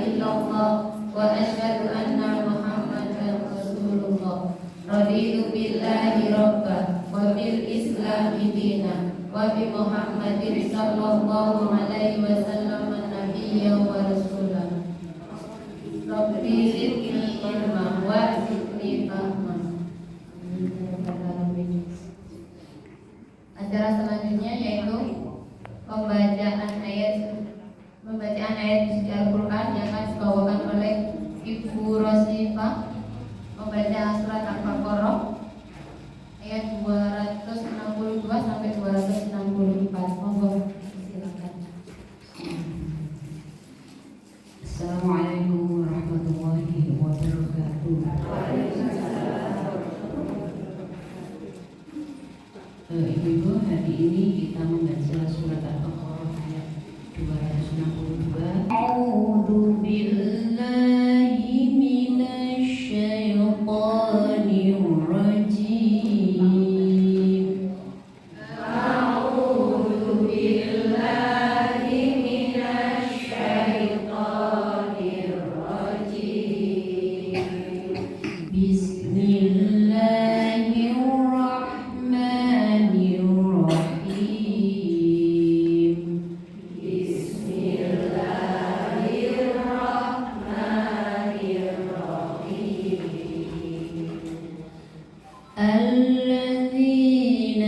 illallah wa asyhadu anna Muhammadan Rasulullah. Raditu billahi rabba wa bil islami dina wa bi Muhammadin sallallahu alaihi wasallam nabiyya wa rasulah. Rabbi zidni ilma wa zidni fahma. Acara selanjutnya yaitu pembacaan ayat suci Al-Quran yang akan dibawakan oleh Ibu Rosifah, membaca surat Al-Baqarah ayat 262 sampai 264. Monggo silakan. Assalamualaikum warahmatullahi wabarakatuh. Ibu-ibu, hari ini kita membaca surat Al-Baqarah ayat 262. A'udzu billahi minasy syaithanir rajim. A'udzu billahi minasy syaithanir rajim. الذين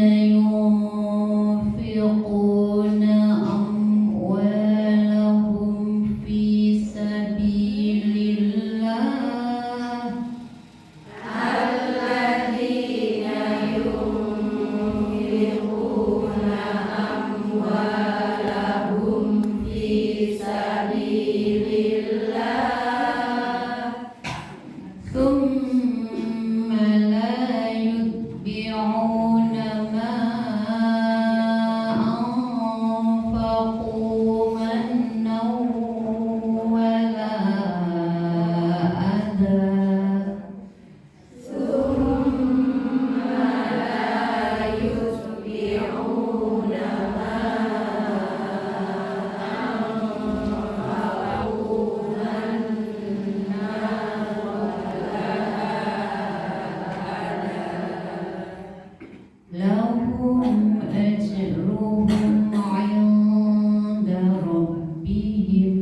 ينفقون أموالهم في سبيل الله الذين ينفقون أموالهم في سبيل الله ثم لا يتبعون ما أنفقوا منا ولا أذى ثم لا يتبعون ما أنفقوا منا لهم أجرهم عند ربهم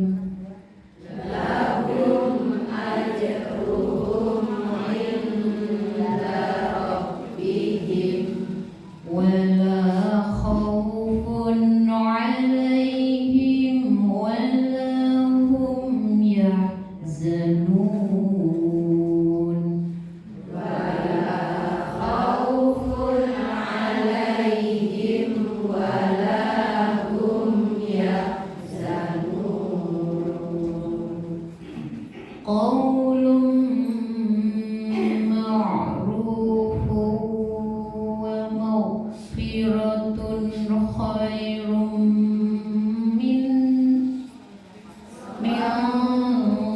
ولا خوف عليهم ولا هم يحزنون قول معروف ومغفرة خير من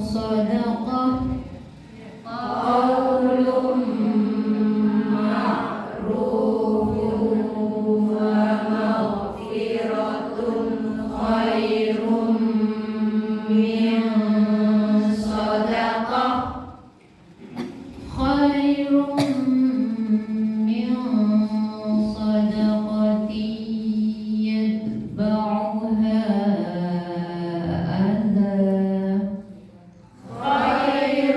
صدقة قول معروف ومغفرة خير من صدقة خير من صدقة يتبعها أذى خير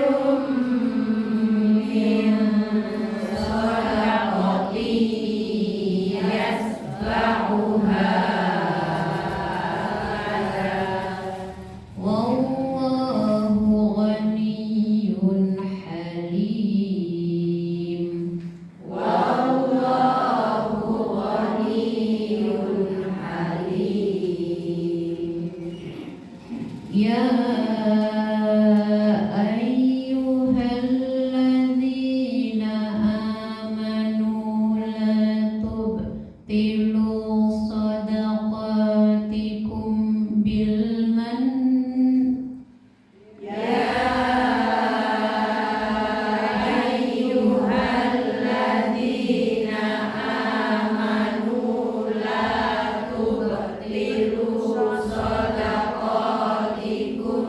من صدقة يتبعها أذى والله غني حليم والله غني حليم يا أيها الذين آمنوا لا تبطلوا صدقاتكم بالمن صدقاتكم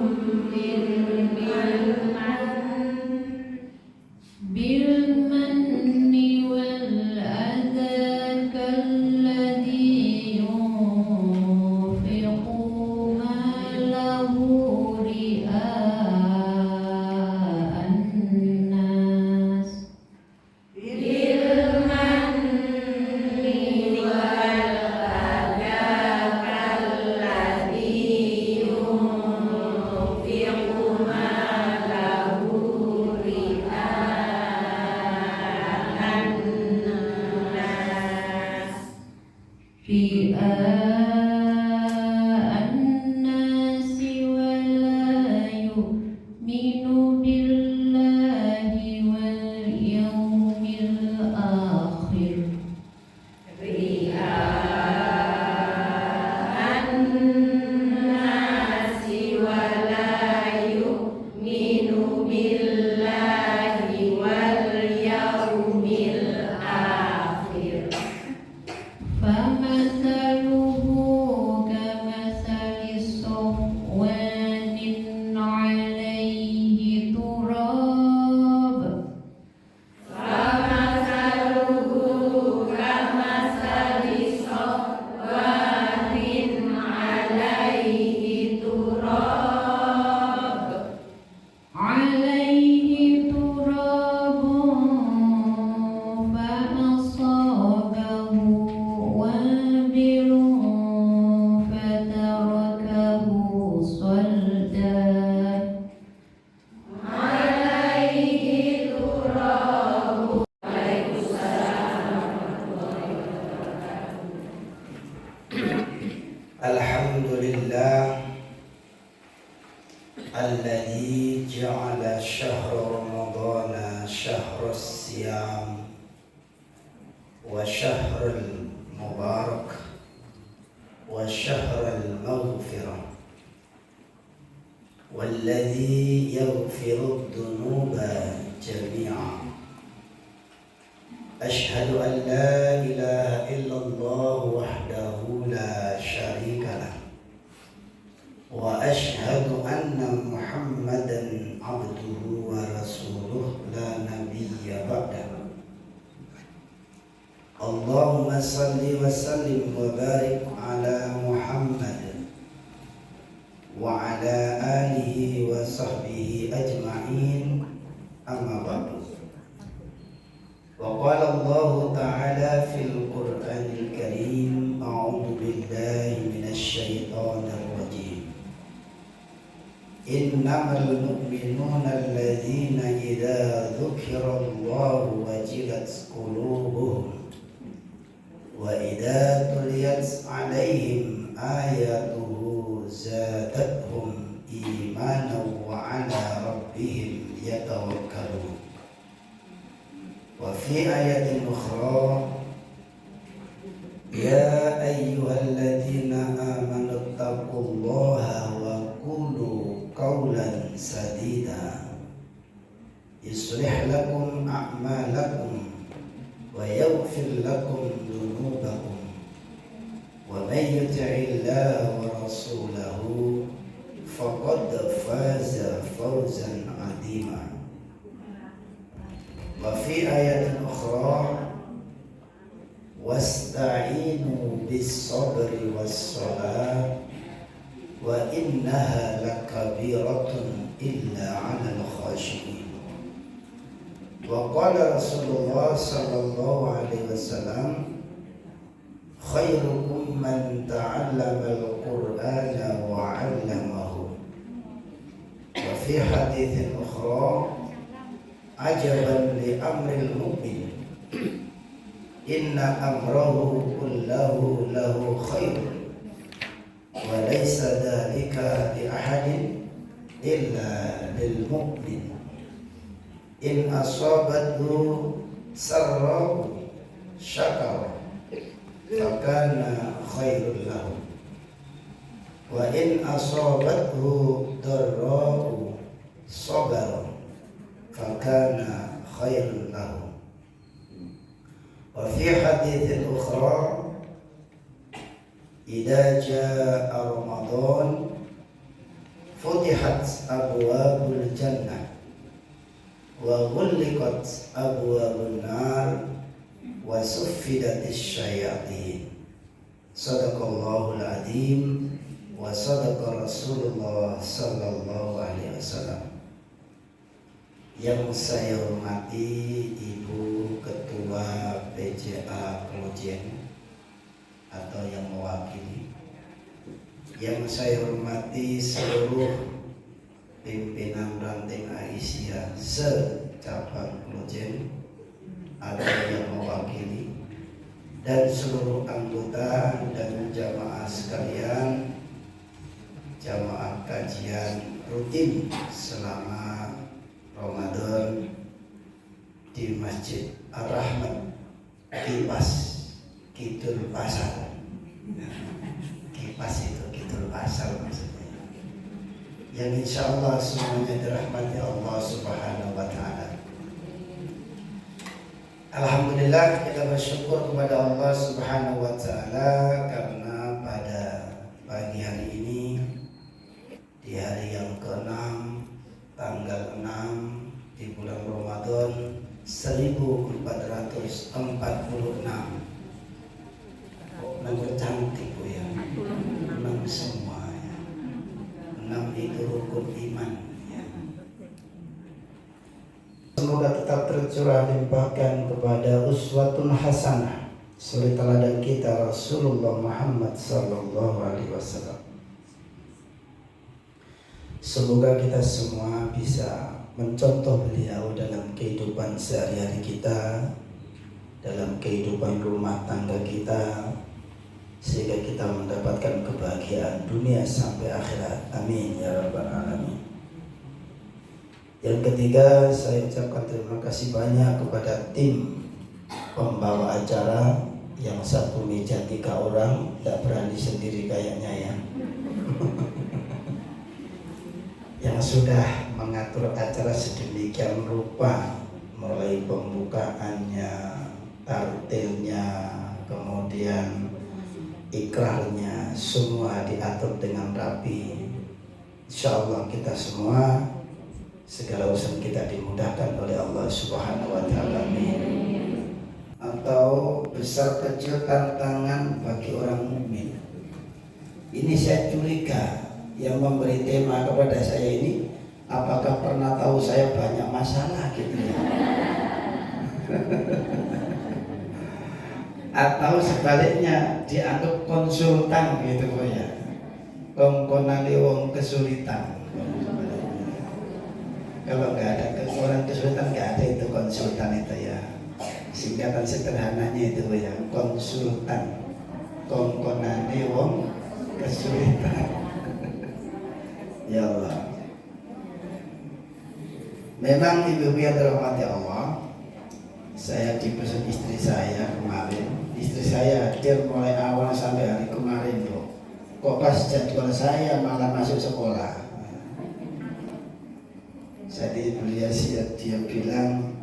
الذي جعل شهر رمضان شهر الصيام وشهر المبارك وشهر المغفرة، والذي يغفر الذنوب جميعا. أشهد أن لا إله إلا الله وحده لا شريك له، وأشهد أن محمدا عبده ورسوله لا نبي بعده. اللهم صل وسلم وبارك على محمد وعلى آله وصحبه أجمعين، أما بعد. وقال الله تعالى في القرآن الكريم: أعوذ بالله من الشيطان الرجيم. إنما المؤمنون الذين إذا ذكر الله وجلت قلوبهم وإذا تليت عليهم آياته زادتهم إيمانا وعلى ربهم يتوكلون. وفي آية أخرى: يا أيها الذين آمنوا اتقوا الله وقولوا قولا سديدا يصلح لكم أعمالكم ويغفر لكم ذنوبكم، ومن يطع الله ورسوله فقد فاز فوزا عظيما. وفي آية أخرى: واستعينوا بالصبر والصلاة وإنها لكبيرة إلا على الخاشعين. وقال رسول الله صلى الله عليه وسلم: خيركم من تعلم القرآن وعلمه. وفي حديث أخرى: عجبا لأمر المؤمن إن أمره كله له خير وليس ذلك لأحد إلا للمؤمن إن أصابته سراء شكر فكان خير له، وإن أصابته ضراء صبر فكان خير له. وفي حديث أخرى: إذا جاء رمضان فتحت أبواب الجنة وغلقت أبواب النار وسفدت الشياطين. صدق الله العظيم وصدق رسول الله صلى الله عليه وسلم. Yang saya hormati Ibu Ketua PJA Klojen atau yang mewakili, yang saya hormati seluruh pimpinan ranting Aisyah se-cabang Klojen atau yang mewakili, dan seluruh anggota dan jamaah sekalian, jamaah kajian rutin selama Ramadan di Masjid Ar-Rahmat Kipas Kidul Pasar. Kipas itu Kidul Pasar maksudnya, yang insya Allah semuanya dirahmati Allah Subhanahu wa Ta'ala. Alhamdulillah, kita bersyukur kepada Allah Subhanahu wa Ta'ala karena pada pagi hari ini, di hari yang ke-6, tanggal 6 di bulan Ramadan 1446. Nomor cantik Bu ya. 6 semua ya. 6 itu rukun iman ya. Semoga tetap tercurah limpahkan kepada uswatun hasanah, suri teladan kita Rasulullah Muhammad sallallahu alaihi wasallam. Semoga kita semua bisa mencontoh beliau dalam kehidupan sehari-hari kita, dalam kehidupan rumah tangga kita, sehingga kita mendapatkan kebahagiaan dunia sampai akhirat. Amin ya rabbal alamin. Yang ketiga, saya ucapkan terima kasih banyak kepada tim pembawa acara yang satu meja 3 orang, tidak berani sendiri kayaknya ya. Yang sudah mengatur acara sedemikian rupa, mulai pembukaannya, tartilnya, kemudian ikrarnya, semua diatur dengan rapi. Insya Allah kita semua, segala urusan kita dimudahkan oleh Allah Subhanahu wa Ta'ala. Amin. Atau besar kecil tantangan bagi orang mukmin. Ini saya curiga, yang memberi tema kepada saya ini apakah pernah tahu saya banyak masalah gitu ya. Atau sebaliknya dianggap konsultan gitu ya. Kongkonane wong kesulitan. Kalau nggak ada orang kesulitan, nggak ada itu konsultan itu ya. Singkatan sederhananya itu ya, konsultan. Kongkonane wong kesulitan. Ya Allah. Memang ibu-ibu yang dirahmati Allah, saya dipesan istri saya kemarin. Istri saya hadir mulai awal sampai hari kemarin loh. Kok pas jadwal saya malah masuk sekolah. Jadi dia bilang,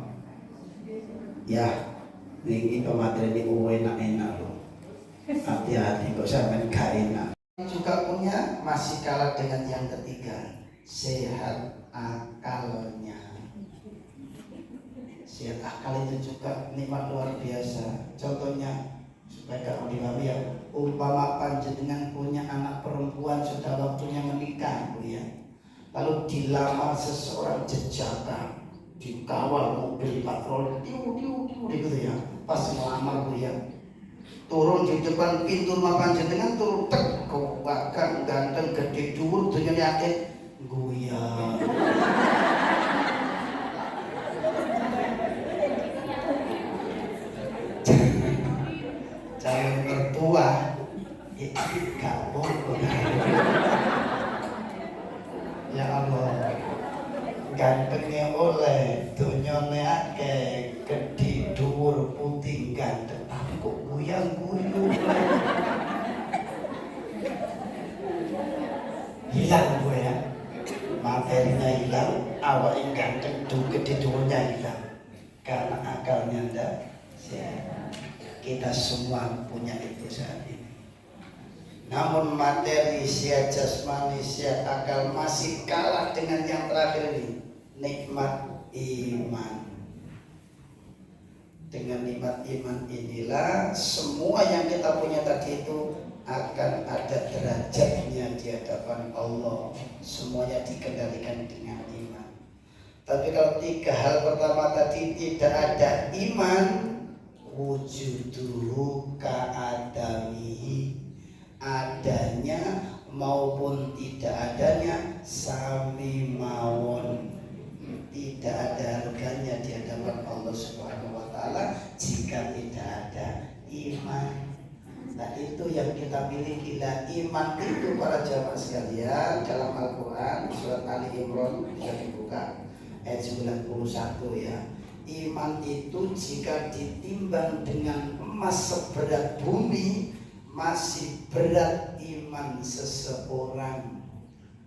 ya ini pemateri ini enak-enak loh. Hati-hati kok sampai gak enak. Juga punya masih kalah dengan yang ketiga, sehat akalnya. Sehat akal itu juga nikmat luar biasa. Contohnya supaya kamu dipahami ya, umpama panjenengan punya anak perempuan sudah waktunya menikah Bu ya. Lalu dilamar seseorang jejaka, dikawal mobil patroli, gitu ya. Pas melamar Bu ya, turun di depan pintu rumah panjenengan, turun tek, bahkan ganteng gede dhuwur dunya yakin guya. Calon mertua itu kamu. Ya Allah, gantengnya oleh dunyane akeh, gede dhuwur putih ganteng, tapi kok guyang-guyung. Hilang gue ya, materinya hilang, awalnya ganteng, gede dhuwurnya hilang, karena akalnya ndak sehat. Kita semua punya itu saat ini. Namun materi, siat jasmani, siat akal masih kalah dengan yang terakhir ini, nikmat iman. Dengan nikmat iman inilah semua yang kita punya tadi itu akan ada derajatnya di hadapan Allah. Semuanya dikendalikan dengan iman. Tapi kalau 3 hal pertama tadi tidak ada iman, wujuduhu ka'adamihi, adanya maupun tidak adanya sami mawon, tidak ada harganya di hadapan Allah Subhanahu wa Ta'ala jika tidak ada iman. Nah itu yang kita miliki. Lah iman itu para jamaah sekalian, dalam Al-Quran surat Ali Imran bisa dibuka ayat 91 ya. Iman itu jika ditimbang dengan emas seberat bumi, masih berat iman seseorang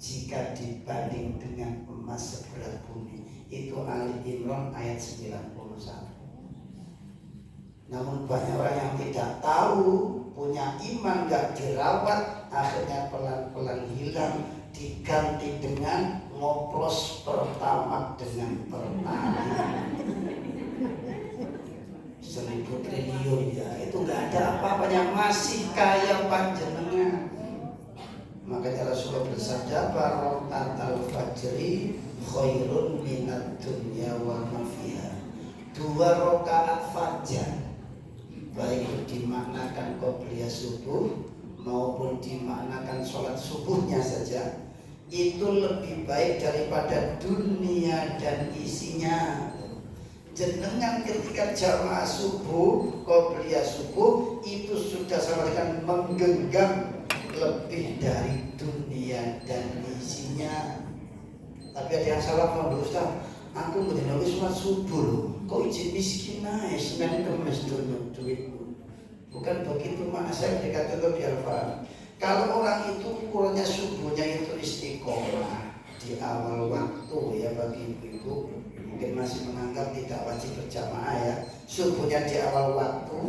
jika dibanding dengan emas seberat bumi. Itu Ali Imran ayat 91. Namun banyak orang yang tidak tahu, punya iman gak dirawat, akhirnya pelan-pelan hilang, diganti dengan ngoplos pertama dengan pertanian 1.000 triliun ya, itu gak ada apa-apanya, masih kaya panjenengan. Makanya Rasulullah bersabda, barakatul fajri khairun minad dunya wa ma fiha. 2 rakaat fajar, baik dimaknakan qobliyah subuh maupun dimaknakan sholat subuhnya saja, itu lebih baik daripada dunia dan isinya. Jenengan ketika jamaah subuh, qobliyah subuh, itu sudah sama dengan menggenggam lebih dari dunia dan isinya. Tapi ada yang salah kalau Ustaz, aku mesti sholat subuh loh. Kok izin miskin aja, sebenarnya kemes dulu duitku. Bukan begitu, mana saya berikan contoh biar paham. Kalau orang itu ukurannya subuhnya itu istiqomah di awal waktu ya, bagi ibu-ibu mungkin masih menganggap tidak wajib berjamaah ya. Subuhnya di awal waktu,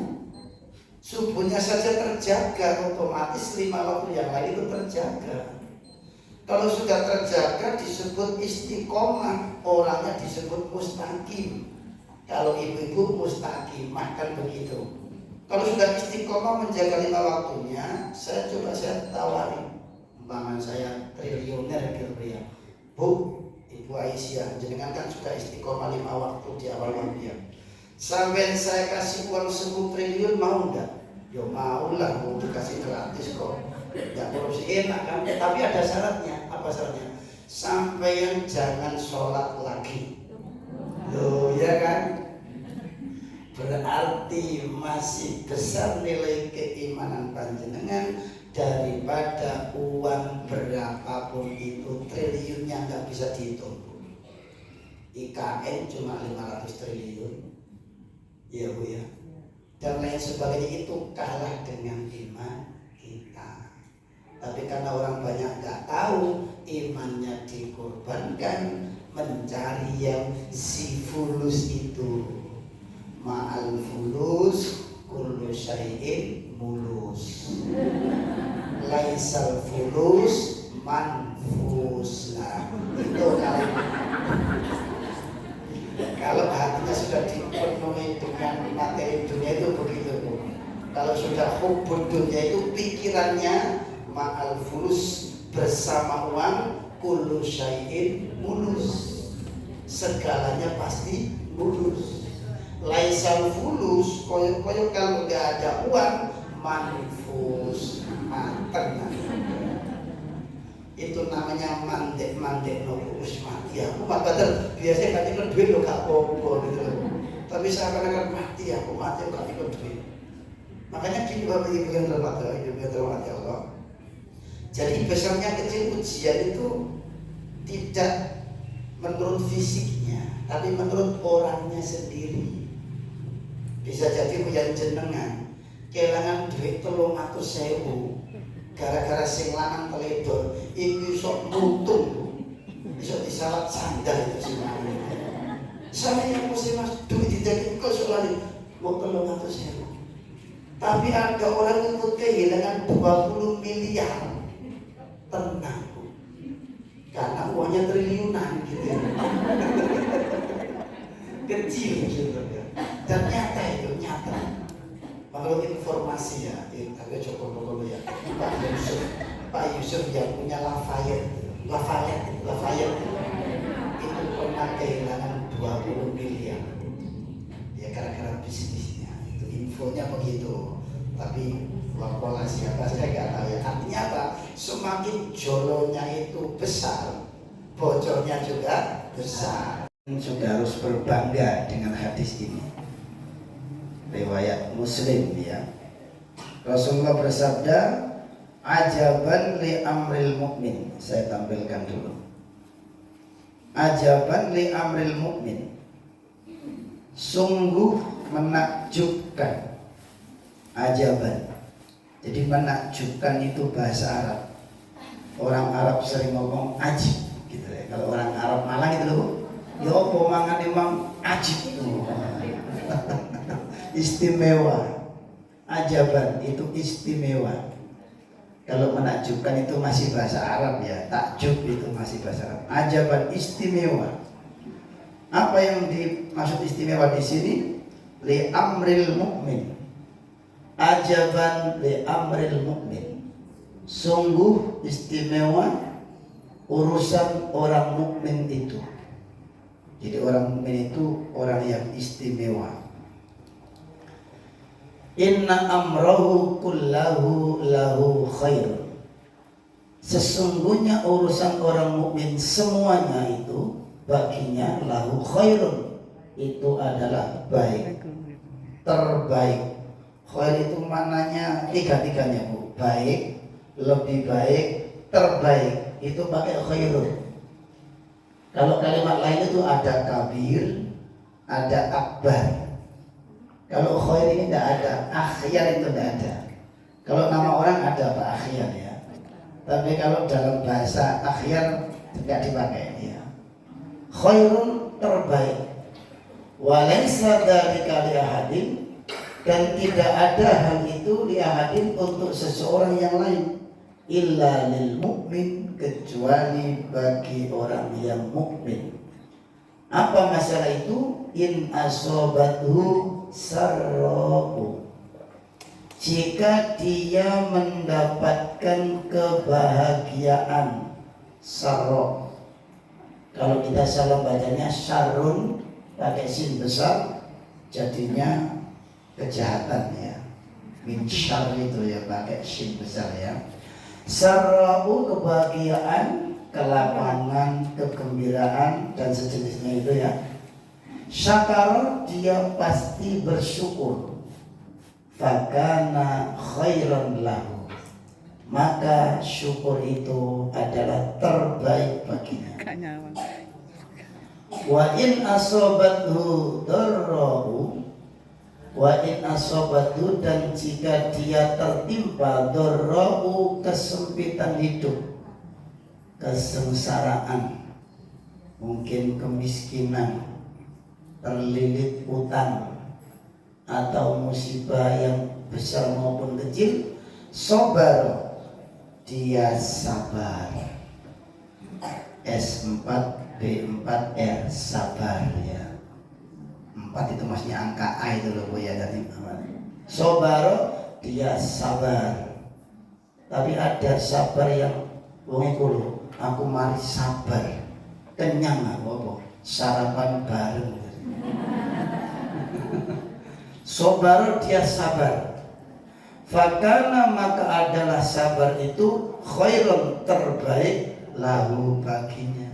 subuhnya saja terjaga, otomatis 5 waktu yang lain itu terjaga. Kalau sudah terjaga disebut istiqomah, orangnya disebut mustaqim. Kalau ibu-ibu mustaqimah kan begitu. Kalau sudah istiqomah menjaga 5 waktunya, saya tawari, umpama saya triliuner gitu ya. Bu, Ibu Aisyah, jenengan kan sudah istiqomah 5 waktu di awal waktu ya. Sampai saya kasih uang 10 triliun mau enggak? Ya mau lah, mau dikasih gratis kok. Ya korupsi enak kan, tapi ada syaratnya. Apa syaratnya? Sampai jangan sholat lagi. Loh ya kan? Berarti masih besar nilai keimanan panjenengan daripada uang berapapun itu, triliunnya nggak bisa dihitung. IKN cuma 500 triliun, ya Bu ya, dan lain sebagainya, itu kalah dengan iman kita. Tapi karena orang banyak nggak tahu, imannya dikorbankan mencari yang si fulus itu. Ma'al fulus kullu syai'in mulus, laisal fulus manfus. Nah, itu kalau hatinya sudah dipenuhi dengan materi dunia itu begitu. Kalau sudah hubud dunia itu pikirannya ma'al fulus, bersama uang, kullu syai'in mulus, segalanya pasti mulus. Laisal fulus, koyo kalau nggak ada uang, manfus, mateng. Itu namanya mandek no urus mati. Aku padahal biasanya kan ikut duit lo gak apa-apa gitu. Tapi saya akan mati, aku mati gak ikut duit. Makanya gini Bapak Ibu yang terhormat Allah. Jadi besarnya kecil ujian itu tidak menurut fisiknya, tapi menurut orangnya sendiri. Bisa jadi yang jenengan kehilangan duit 300.000 gara-gara sing lanang teledor, iki sok mutung, bisa disalat sandal itu sih mana. Sama yang mesti mas duit dijadi kok soalnya mau 300.000. Tapi ada orang yang kehilangan 20 miliar, tenang, karena uangnya triliunan gitu ya. Kecil gitu ya. Dan nyata itu, nyata. Menurut informasi ya, agak cukup dulu ya. Pak Yusuf yang punya Lafayette itu pernah kehilangan 20 miliar. Ya gara-gara bisnisnya. Itu infonya begitu. Tapi pola siapa saya nggak tahu ya. Artinya apa? Semakin jolonya itu besar, bocornya juga besar. Sudah harus berbangga dengan hadis ini. Riwayat Muslim ya. Rasulullah bersabda, ajaban li amril mu'min. Saya tampilkan dulu. Ajaban li amril mu'min. Sungguh menakjubkan. Ajaban. Jadi menakjubkan itu bahasa Arab. Orang Arab sering ngomong ajib gitu ya. Kalau orang Arab Malang itu loh, ya apa mangan emang ajib itu. Istimewa. Ajaban itu istimewa. Kalau menakjubkan itu masih bahasa Arab ya. Takjub itu masih bahasa Arab. Ajaban istimewa. Apa yang dimaksud istimewa di sini? Li amril mu'min. Ajaban li amril mu'min. Sungguh istimewa urusan orang mukmin itu. Jadi orang mukmin itu orang yang istimewa. Inna amrahu kullahu lahu khair. Sesungguhnya urusan orang mukmin semuanya itu baginya lahu khairun, itu adalah baik, terbaik. Khair itu maknanya tiga-tiganya Bu. Baik, lebih baik, terbaik. Itu pakai khairun. Kalau kalimat lain itu ada kabir, ada akbar. Kalau khair ini tidak ada, akhyar itu tidak ada. Kalau nama orang ada Pak Akhyar ya. Tapi kalau dalam bahasa akhyar tidak dipakai ya. Khairun terbaik. Walaysa dzalika li ahadin, dan tidak ada hal itu li ahadin untuk seseorang yang lain, illa lil mukmin, kecuali bagi orang yang mukmin. Apa masalah itu? In asobathu sarrahu, jika dia mendapatkan kebahagiaan. Sarro, kalau kita salah bacanya syarrun pakai sin besar, jadinya kejahatan ya. Min syarr itu ya pakai sin besar ya. Sarrahu, kebahagiaan, kelapangan, kegembiraan dan sejenisnya itu ya. Syakar, dia pasti bersyukur. Fakana khairan lahu, maka syukur itu adalah terbaik baginya. Wa in asobathu darrahu, wa in asobathu, dan jika dia tertimpa darrahu, kesempitan hidup, kesengsaraan, mungkin kemiskinan, terlilit utang, atau musibah yang besar maupun kecil, sabar, dia sabar. S4 B4R, sabar ya. 4 itu maksudnya angka A itu loh Bu ya, dari sabar, dia sabar. Tapi ada sabar yang wong iku lho, aku mari sabar, kenyang apa sarapan bareng. Sabar, dia sabar. Fakana, maka adalah sabar itu khairun, terbaik, lahu, baginya.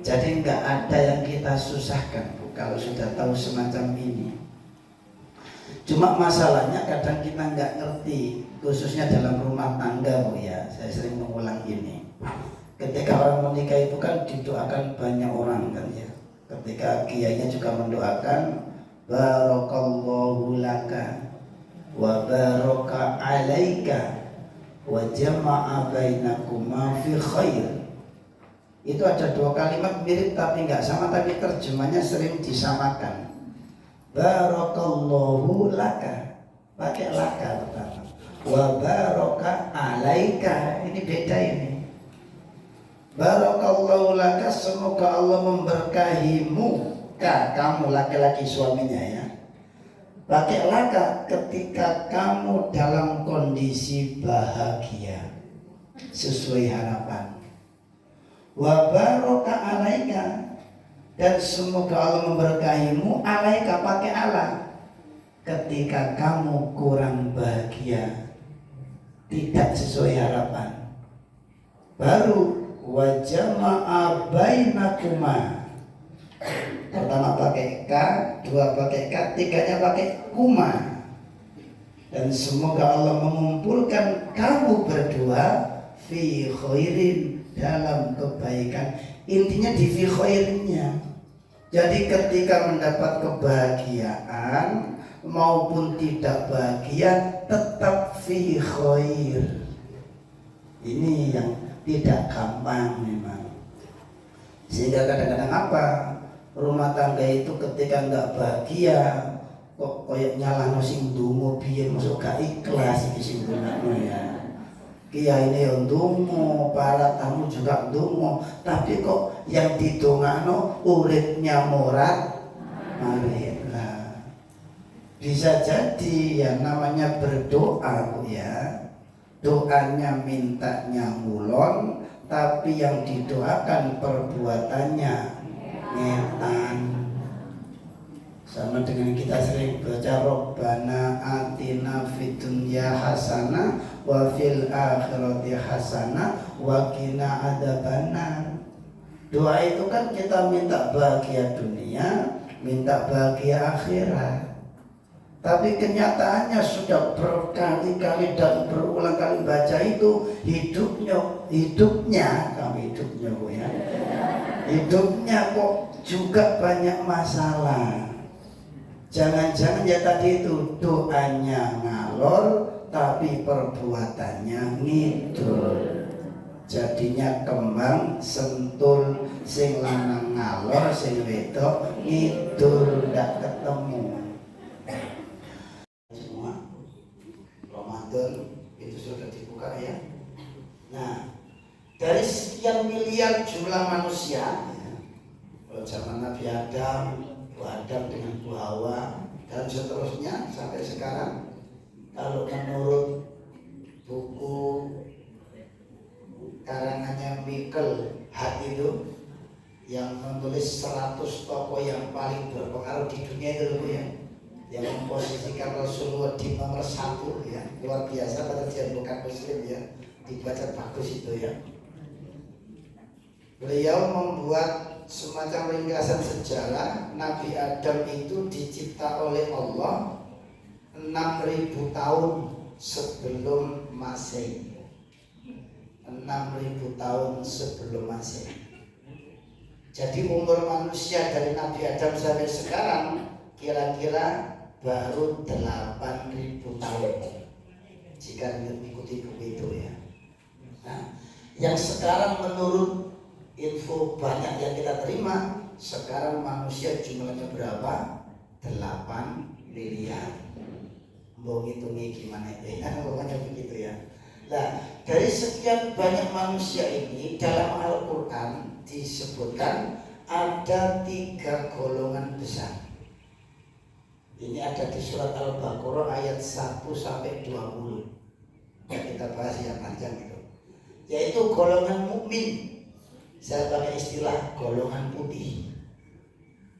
Jadi enggak ada yang kita susahkan Bu, kalau sudah tahu semacam ini. Cuma masalahnya kadang kita enggak ngerti, khususnya dalam rumah tangga Bu ya. Saya sering mengulang ini. Ketika orang menikah itu kan didoakan banyak orang kan ya. Ketika kiainya juga mendoakan, barakallahu laka wa baraka alaika wa jama'a bainakuma fi khair. Itu ada dua kalimat mirip tapi enggak sama, tapi terjemahnya sering disamakan. Barakallahu laka, pakai laka pertama. Wa baraka alaika, ini beda ini. Barakallahu laka, semoga Allah memberkahimu. Kamu laki-laki suaminya ya. Pakai laka ketika kamu dalam kondisi bahagia sesuai harapan. Wa baraka alaika, dan semoga Allah memberkahimu. Alaika pakai ala ketika kamu kurang bahagia, tidak sesuai harapan. Baru wa jama'a bainakuma, pertama pakai K, dua pakai K, tiganya pakai kuma. Dan semoga Allah mengumpulkan kamu berdua fi khairin, dalam kebaikan. Intinya di fi khairinnya. Jadi ketika mendapat kebahagiaan maupun tidak bahagia, tetap fi khair. Ini yang tidak gampang memang. Sehingga kadang-kadang apa? Rumah tangga itu ketika enggak bahagia, kok koyok nyalahno sing ndonga biyen, masuk gak ikhlas iki sing ndongakno ya. Kiai ini ndonga, para tamu juga ndonga, tapi kok yang didongakno uripnya morat marit. Nah, bisa jadi yang namanya berdoa Bu ya, doanya mintanya ngulon, tapi yang didoakan perbuatannya ngetan. Sama dengan kita sering baca Rabbana atina fid dunya hasanah wa fil akhirati hasanah wa qina adzabannar. Doa itu kan kita minta bahagia dunia, minta bahagia akhirat. Tapi kenyataannya sudah berkali-kali dan berulang kali baca itu, hidupnya Bu ya, Hidupnya kok juga banyak masalah. Jangan-jangan ya tadi itu doanya ngalor tapi perbuatannya ngidul. Jadinya kembang sentul, sing lanang ngalor, sing wedok ngidul, ndak ketemu. Semua Ramadan itu sudah dibuka ya. Nah, dari sekian miliar jumlah manusia ya, kalau zaman Nabi Adam, Bu Adam dengan Bu Hawa dan seterusnya sampai sekarang, kalau menurut buku karangannya Michael Hart itu yang menulis 100 tokoh yang paling berpengaruh di dunia itu loh ya, yang memposisikan Rasulullah di nomor 1 ya, luar biasa pada dia bukan muslim ya, dibaca bagus itu ya. Beliau membuat semacam ringkasan sejarah. Nabi Adam itu dicipta oleh Allah 6.000 tahun sebelum Masehi. 6.000 tahun sebelum Masehi. Jadi umur manusia dari Nabi Adam sampai sekarang kira-kira baru 8.000 tahun jika mengikuti buku itu ya. Nah, yang sekarang menurut info banyak yang kita terima, sekarang manusia jumlahnya berapa? 8 miliar. Mau ngitungnya gimana itu ya, pokoknya begitu ya. Nah, dari sekian banyak manusia ini dalam Al-Quran disebutkan ada 3 golongan besar. Ini ada di surat Al-Baqarah ayat 1 sampai 20. Ya, kita bahas yang panjang itu. Yaitu golongan mukmin. Saya pakai istilah golongan putih.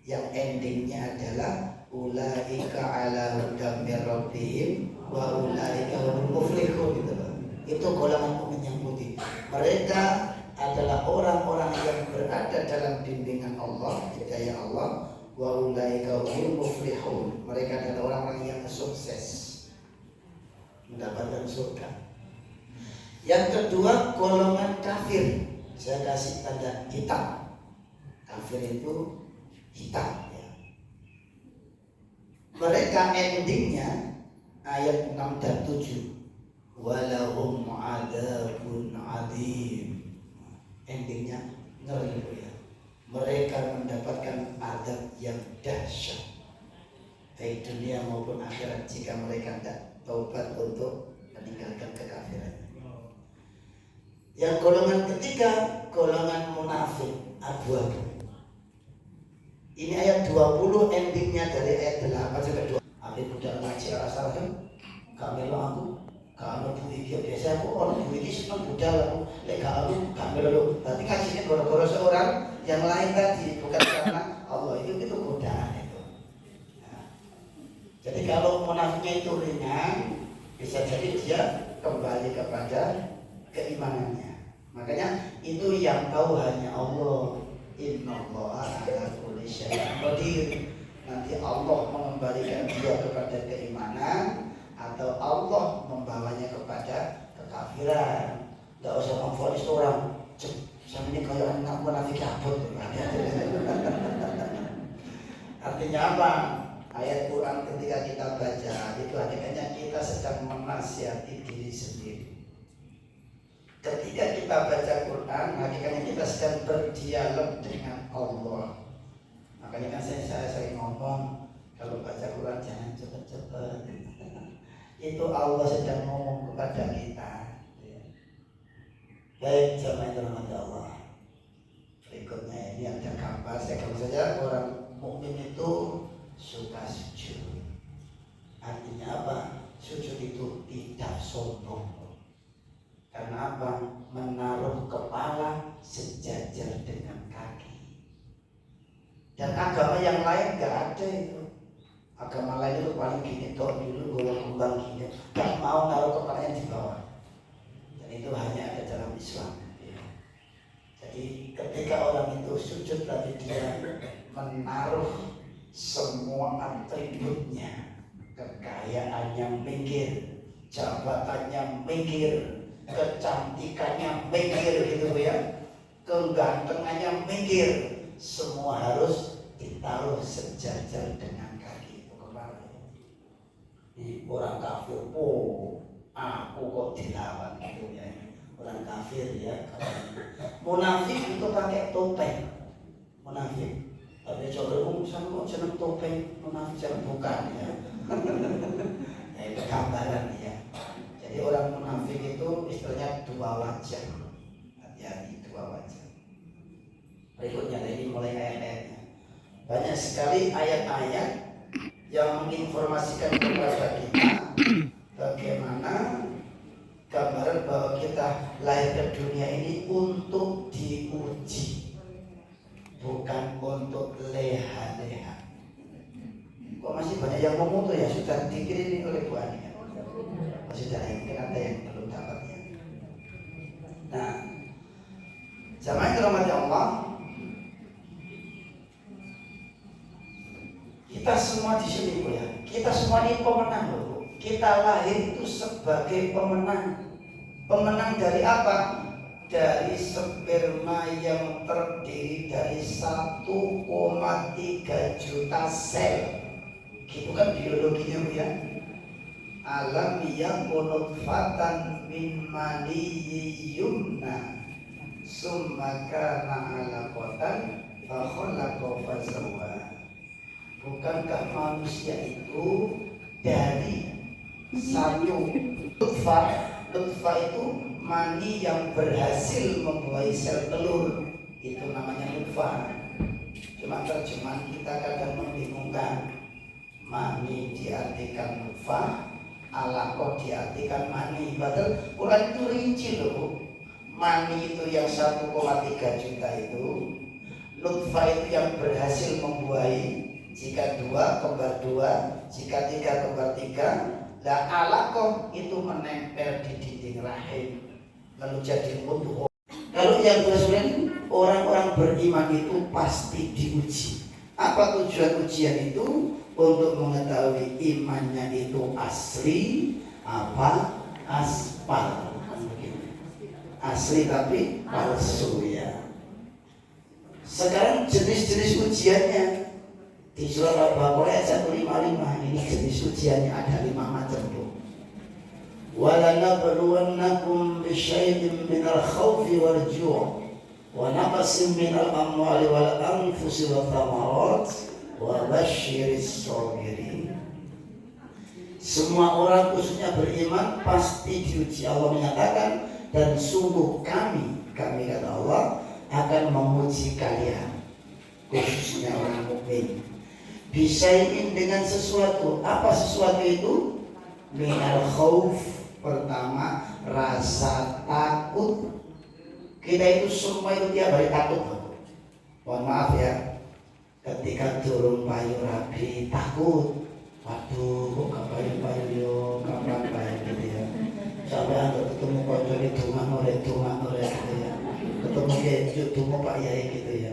Yang endingnya adalah ulaika ala hudam mir rabbihim wa ulaika humul muflihun gitu loh. Itu golongan mukmin yang putih. Mereka adalah orang-orang yang berada dalam bimbingan Allah, hidayah Allah. Wa ulaika humul muflihun. Mereka adalah orang-orang yang sukses mendapatkan surga. Yang kedua golongan kafir. Saya kasih tanda hitam. Kafir itu hitam ya. Mereka endingnya ayat 6 dan 7. Walahum adabun adim. Endingnya ngeri ya. Mereka mendapatkan adab yang dahsyat baik dunia maupun akhirat jika mereka tidak taubat untuk meninggalkan kekafiran. Yang golongan ketiga, golongan munafik abu-abu. Ini ayat 20 endingnya dari ayat 8 sampai 2. Ambil budak ngaji alasan kami lo aku kalau bu iki biasa aku orang bu iki seneng budal aku lek gak aku gak melu. Berarti kajinya gara-gara seorang yang lain tadi, bukan karena Allah. Itu godaan itu. Nah, jadi kalau munafiknya itu ringan, bisa jadi dia kembali kepada keimanannya. Makanya itu yang tahu hanya Allah. Innallaha ala kulli syai'in qadir. Nanti Allah mengembalikan dia kepada keimanan atau Allah membawanya kepada kekafiran. Tidak usah memfonis orang. Sama ini kayak anak munafik kabut. Artinya apa? Ayat Quran ketika kita baca itu hakikatnya kita sedang menasihati diri sendiri. Ketika kita baca Quran, hakikatnya kita sedang berdialog dengan Allah. Makanya kan saya sering ngomong, kalau baca Quran jangan cepat-cepat. Itu Allah sedang ngomong kepada kita. Baik, jamaah dirahmati Allah. Berikutnya ini ada gambar. Saya kalau saja orang mukmin itu suka sujud. Artinya apa? Sujud itu tidak sombong. Karena apa? Menaruh kepala sejajar dengan kaki. Dan agama yang lain gak ada itu. Agama lain itu paling gini, tok dulu golong kembang gini, gak mau naruh kepalanya di bawah. Dan itu hanya ada dalam Islam. Jadi ketika orang itu sujud tadi dia menaruh semua atributnya, kekayaannya minggir, jabatannya minggir, kecantikannya minggir gitu ya. kegantengannya mikir semua harus ditaruh sejajar dengan kaki itu kepala. Ini orang kafir, aku kok dilawan gitu ya. Orang kafir ya. Munafik itu pakai topeng. Munafik. Tapi coba sama jangan topeng munafik jangan bukan ya. Ya itu gambaran ya. Jadi orang munafik itu istilahnya dua wajah. Hati-hati dua wajah. Berikutnya ini mulai ayat-ayatnya. Banyak sekali ayat-ayat yang menginformasikan kepada kita bagaimana gambaran bahwa kita lahir ke dunia ini untuk diuji, bukan untuk leha-leha. Kok masih banyak yang ngomong tuh ya, sudah dikirimin oleh Bu Ani ya? Masih ada yang mungkin ada yang belum dapatnya. Nah, jamaah yang dirahmati Allah, kita semua di sini Bu ya, kita semua ini pemenang loh. Kita lahir itu sebagai pemenang. Pemenang dari apa? Dari sperma yang terdiri dari 1,3 juta sel. Gitu kan biologinya Bu ya. Alam yakun nutfatan min maniyyin yumna summa kana 'alaqatan fa khalaqa fa sawwa. Bukankah manusia itu dari satu nutfah itu mani yang berhasil membuahi sel telur, itu namanya nutfah. Cuma terjemahan kita kadang membingungkan. Mani diartikan nutfah, alaqah diartikan mani. Padahal Quran itu rinci loh. Mani itu yang 1,3 juta itu, nutfah itu yang berhasil membuahi. Jika 2 kembar 2, jika 3 kembar 3. Nah, alaqah itu menempel di dinding rahim lalu jadi mudghah. Kalau yang bersebenarnya orang-orang beriman itu pasti diuji. Apa tujuan ujian itu? Untuk mengetahui imannya itu asli apa aspal. Asli tapi palsu ya. Sekarang jenis-jenis ujiannya di surah Al-Baqarah ayat 155 ini jenis ujiannya ada 5 macam tuh. وَلَنَبْلُوَنَّكُمْ بِشَيْءٍ مِنَ الْخَوْفِ وَالْجُوعِ وَنَقْصٍ مِنَ الْأَمْوَالِ وَالْأَنْفُسِ وَالثَّمَرَاتِ وَبَشِّرِ الصَّابِرِينَ. Semua orang khususnya beriman pasti diuji. Allah menyatakan, dan sungguh kami kata Allah akan menguji kalian, khususnya orang mukmin. Bisain dengan sesuatu. Apa sesuatu itu? Minal khauf. Pertama, rasa takut. Kita itu semua itu tiap hari takut. Mohon maaf ya, ketika turun payu rabi takut. Waduh, kok gak payu-payu yo, kapan payu gitu ya. Sampai anggap ketemu konco ini dungan oleh gitu ya. Ketemu keju dungo Pak Yai gitu ya.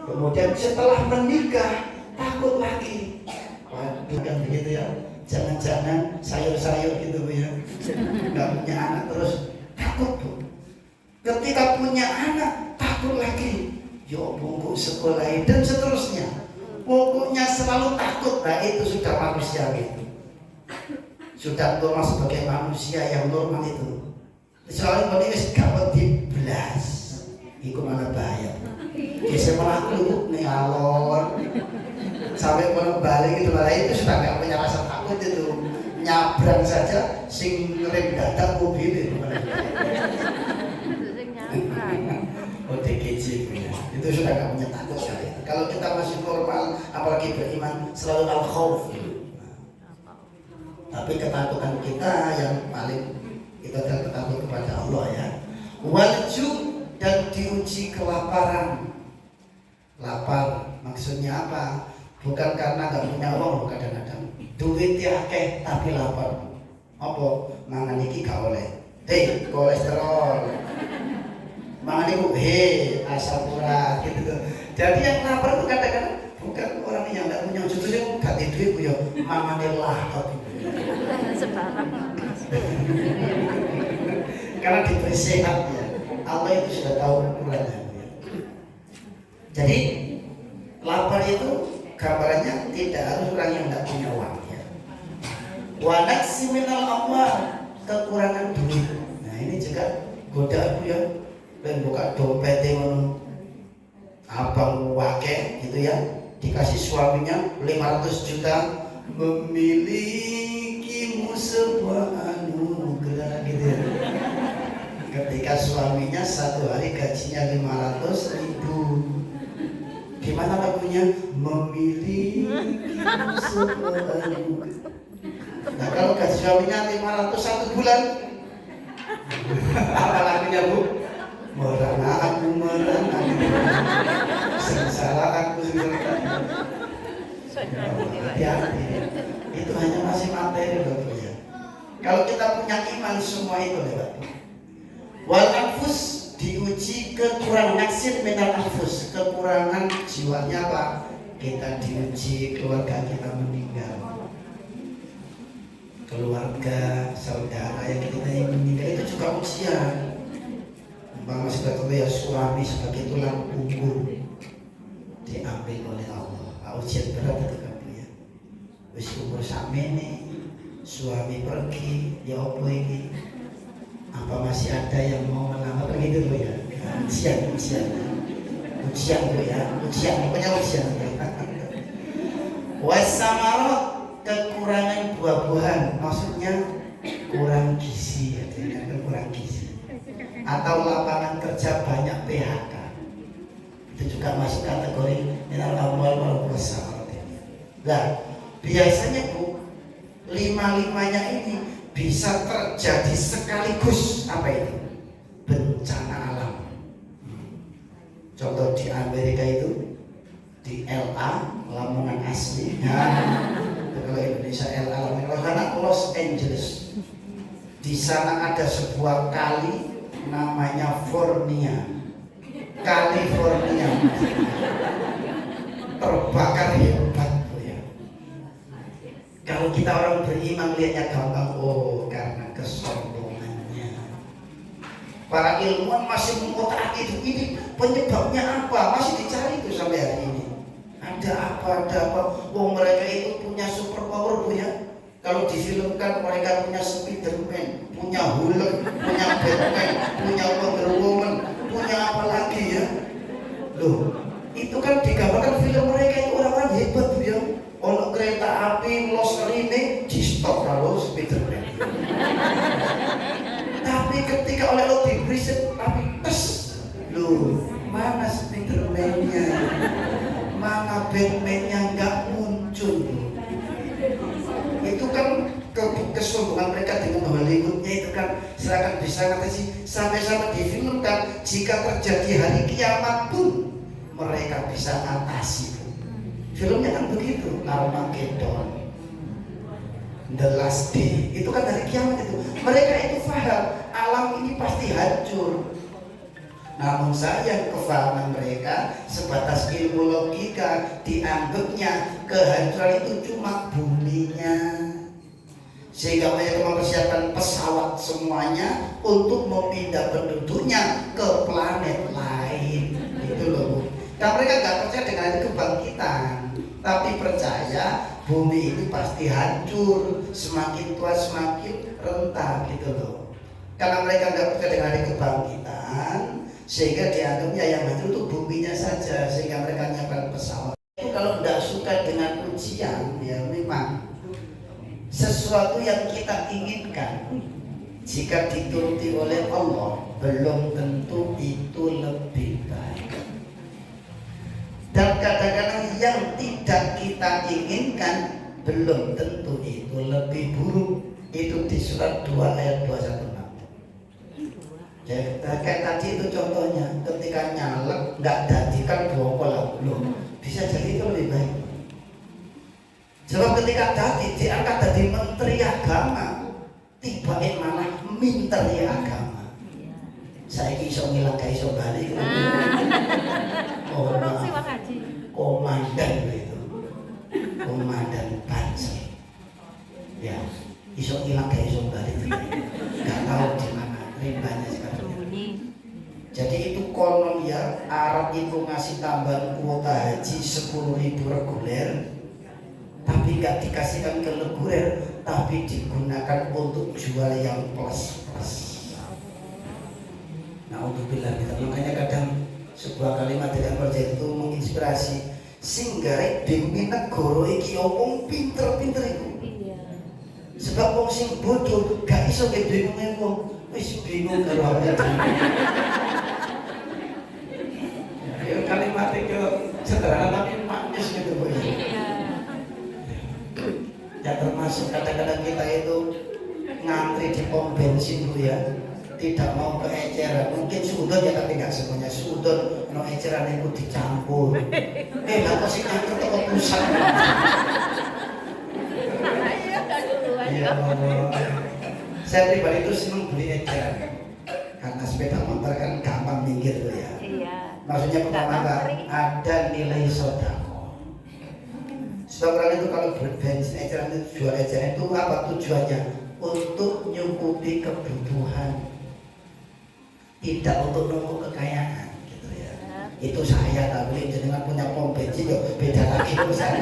Kemudian setelah menikah takut lagi. Waduh kan begitu ya. Jangan-jangan sayur-sayur gitu Bu ya. Gak punya anak terus takut Bu. Ketika punya anak takut lagi. Yo bungku sekolah dan seterusnya. Pokoknya selalu takut. Nah itu sudah manusia gitu. Sudah normal sebagai manusia yang normal itu. Selalu menulis gak wedi belas. Iku malah bahaya. Bisa melaku nih alon. Sampai pulang balik itu malah itu sudah gak punya rasa takut itu. Nyabrang saja sing rem dadak mobil itu. OTGJ itu sudah gak punya takut sekali. Kalau kita masih normal, apalagi beriman, selalu al-khauf. Tapi ketakutan kita yang paling kita adalah takut kepada Allah ya. Walju dan diuji kelaparan. Lapar maksudnya apa? Bukan karena gak punya uang, kadang-kadang duit ya tapi lapar. Apa? Mangan iki gak oleh. Kolesterol. Mangan iku asam urat gitu tuh. Jadi yang lapar itu kadang-kadang bukan orang yang gak punya, justru yang gak duit ku yo mangane lahap. Karena diberi sehat ya. Allah itu sudah tahu ukurannya. Jadi lapar itu gambarannya tidak harus orang yang tidak punya uang ya. Wa naqsi minal amwal, kekurangan duit. Nah ini juga godaan ya, dan buka dompet yang abang wake gitu ya, dikasih suaminya 500 juta, memilikimu sebuah anugerah gitu ya. Ketika suaminya satu hari gajinya 500.000, gimana lagunya? Memilikimu sebuah anugerah. Nah kalau gaji suaminya 500 satu bulan, apa lagunya Bu? Merana aku merana, sengsara aku sengsara. Hati-hati, itu hanya masih materi Bapak ya. Kalau kita punya iman semua itu lewat. Wal anfus, diuji kekurangan naksin minal anfus, kekurangan jiwanya apa? Kita diuji keluarga kita meninggal, keluarga saudara yang kita yang meninggal itu juga ujian. Bang sudah tahu ya, suami sebagai tulang punggung diambil oleh Allah. Ujian berat itu kan ya. Wis umur samene suami pergi, ya apa ini? Apa masih ada yang mau melamar begitu loh ya? Ujian loh ya, pokoknya ujian. Wasamarot, kekurangan buah-buahan, maksudnya kurang gizi ya, kurang gizi. Atau lapangan kerja banyak PHK, itu juga masuk kategori minal amwal wal anfus. Nah, biasanya Bu, lima-limanya ini bisa terjadi sekaligus. Apa itu? Bencana alam. Contoh di Amerika itu, di LA, Lamongan asli. Nah, kalau Indonesia LA, Lamongan, Los Angeles. Di sana ada sebuah kali namanya Fornia, California, terbakar hebat ya. Kalau kita orang beriman lihatnya gampang, oh karena kesombongannya. Para ilmuwan masih mengotak itu, ini penyebabnya apa? Masih dicari itu sampai hari ini. Ada apa? Oh mereka itu punya super power Bu ya. Kalau difilmkan mereka punya Spiderman, punya Hulk, punya Batman, punya Wonder Woman, punya apa lagi ya? Loh, itu kan digambarkan film mereka itu orang-orang hebat Bu ya. Ono kereta api los rine di stop kalau Spiderman. Tapi ketika oleh lo diberi tapi tes, loh mana Spiderman-nya? Mana Batman-nya nggak muncul? Itu kan kesombongan mereka dengan Hollywoodnya itu kan silakan bisa ngatasi sampai-sampai difilmkan jika terjadi hari kiamat pun mereka bisa atasi. Filmnya kan begitu, Armageddon, The Last Day, itu kan hari kiamat itu. Mereka itu paham alam ini pasti hancur. Namun sayang kefahaman mereka sebatas ilmu logika, dianggapnya kehancuran itu cuma buminya. Sehingga mereka mempersiapkan pesawat semuanya untuk memindah penduduknya ke planet lain. Itu loh. Dan mereka nggak percaya dengan ada kebangkitan, tapi percaya bumi ini pasti hancur, semakin tua semakin rentah gitu loh. Karena mereka nggak percaya dengan ada kebangkitan, sehingga dianggapnya yang hancur itu buminya saja, sehingga mereka nyiapkan pesawat. Itu kalau tidak suka dengan ujian, ya memang sesuatu yang kita inginkan jika dituruti oleh Allah belum tentu itu lebih baik. Dan kadang-kadang yang tidak kita inginkan belum tentu itu lebih buruk. Itu di surat 2 ayat 216. Ya, kayak tadi itu contohnya, ketika nyalek nggak jadikan bohong belum bisa jadi itu lebih baik. Sebab ketika tadi diangkat jadi menteri agama, tiba-tiba malah menteri agama. Saya iso ngilang gak iso balik. Oh, komandan itu, komandan Pansel. Ya, iso ngilang gak iso balik. Gak tahu di mana rimbanya sekarang. dikasih tambahan kuota haji 10.000 reguler, tapi nggak dikasihkan ke reguler, tapi digunakan untuk jual yang plus. Nah, untuk bilang kita makanya kadang sebuah kalimat dari Al-Qur'an itu menginspirasi. Singgare demi negara iki wong pinter-pinter iku. Sebab wong sing bodoh gak iso ge bingunge wong wis bingung karo awake dhewe. Ya kalimat itu sederhana tapi manis gitu Bu. Ya termasuk kadang-kadang kita itu ngantri di pom bensin Bu ya. Tidak mau ke eceran, mungkin sudut ya tapi nggak semuanya sudut, no eceran itu dicampur. Nggak sih ngantri toko pusat. Ya Allah. Saya pribadi itu senang beli eceran karena sepeda motor kan gampang minggir tuh ya. Maksudnya pertama ada nilai sodako. Sebab orang itu kalau berbensin eceran itu jual eceran itu apa tujuannya? Untuk nyukupi kebutuhan, tidak untuk nunggu kekayaan gitu ya. Itu saya tapi jenengan punya pom bensin ya beda lagi urusan.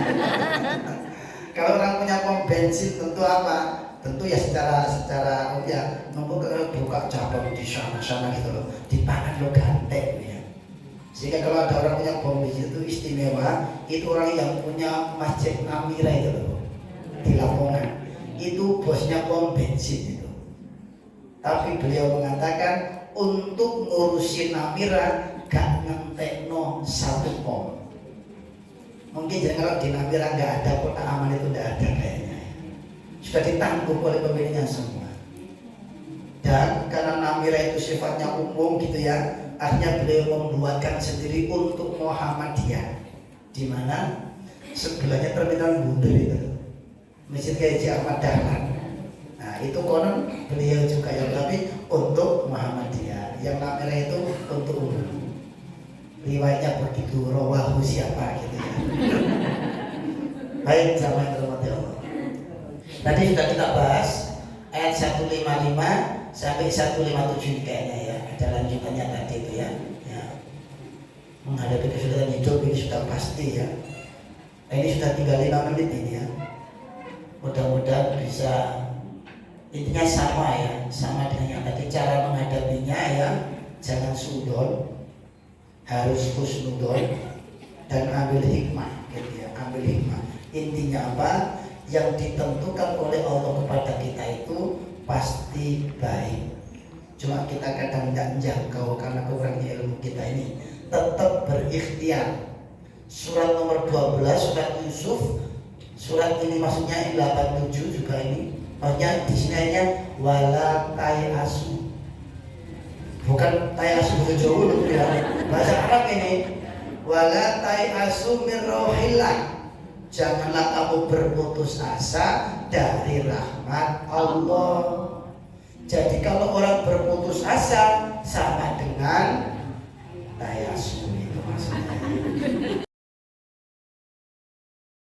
Kalau orang punya pom bensin tentu apa? Tentu ya secara ya nunggu buka cabang di sana gitu loh. Dipangan lo ganteng ya. Sehingga kalau ada orang punya pom bensin itu istimewa, itu orang yang punya masjid Namira itu loh di Lamongan. Itu bosnya pom bensin itu. Tapi beliau mengatakan untuk ngurusin Namira gak ngentekno 1 pom. Mungkin jadi kalau di Namira gak ada kota aman itu gak ada kayaknya. Sudah ditanggung oleh pemiliknya semua. Dan karena Namira itu sifatnya umum gitu ya, akhirnya beliau membuatkan sendiri untuk Muhammadiyah, di mana sebelahnya terminal Bundel itu, Masjid Kiai Ahmad Dahlan. Nah itu konon beliau juga yang tapi untuk Muhammadiyah, yang Namira itu untuk umum. Riwayatnya begitu, rawahu siapa gitu ya. Baik, sama terhormati Allah. Tadi sudah kita bahas ayat 155 sampai 157 kayaknya ya. Ada lanjutannya tadi itu ya. Menghadapi kesulitan hidup ini sudah pasti ya. Nah, ini sudah tinggal 5 menit ini ya. Mudah-mudahan bisa, intinya sama ya, sama dengan yang tadi. Cara menghadapinya ya, jangan sudon, harus husnudon dan ambil hikmah gitu ya, ambil hikmah. Intinya apa? Yang ditentukan oleh Allah kepada kita itu pasti baik. Cuma kita kadang tidak jangkau karena kurangnya ilmu kita ini. Tetap berikhtiar. Surat nomor 12 surat Yusuf, surat ini maksudnya 87 juga ini. Maksudnya di sini hanya wala tayasu. Bukan tayasu Jawa ya. Bahasa Arab ini wala tayasu min rauhillah. Janganlah kamu berputus asa dari rahmat Allah. Jadi kalau orang berputus asa sama dengan tayasu itu maksudnya.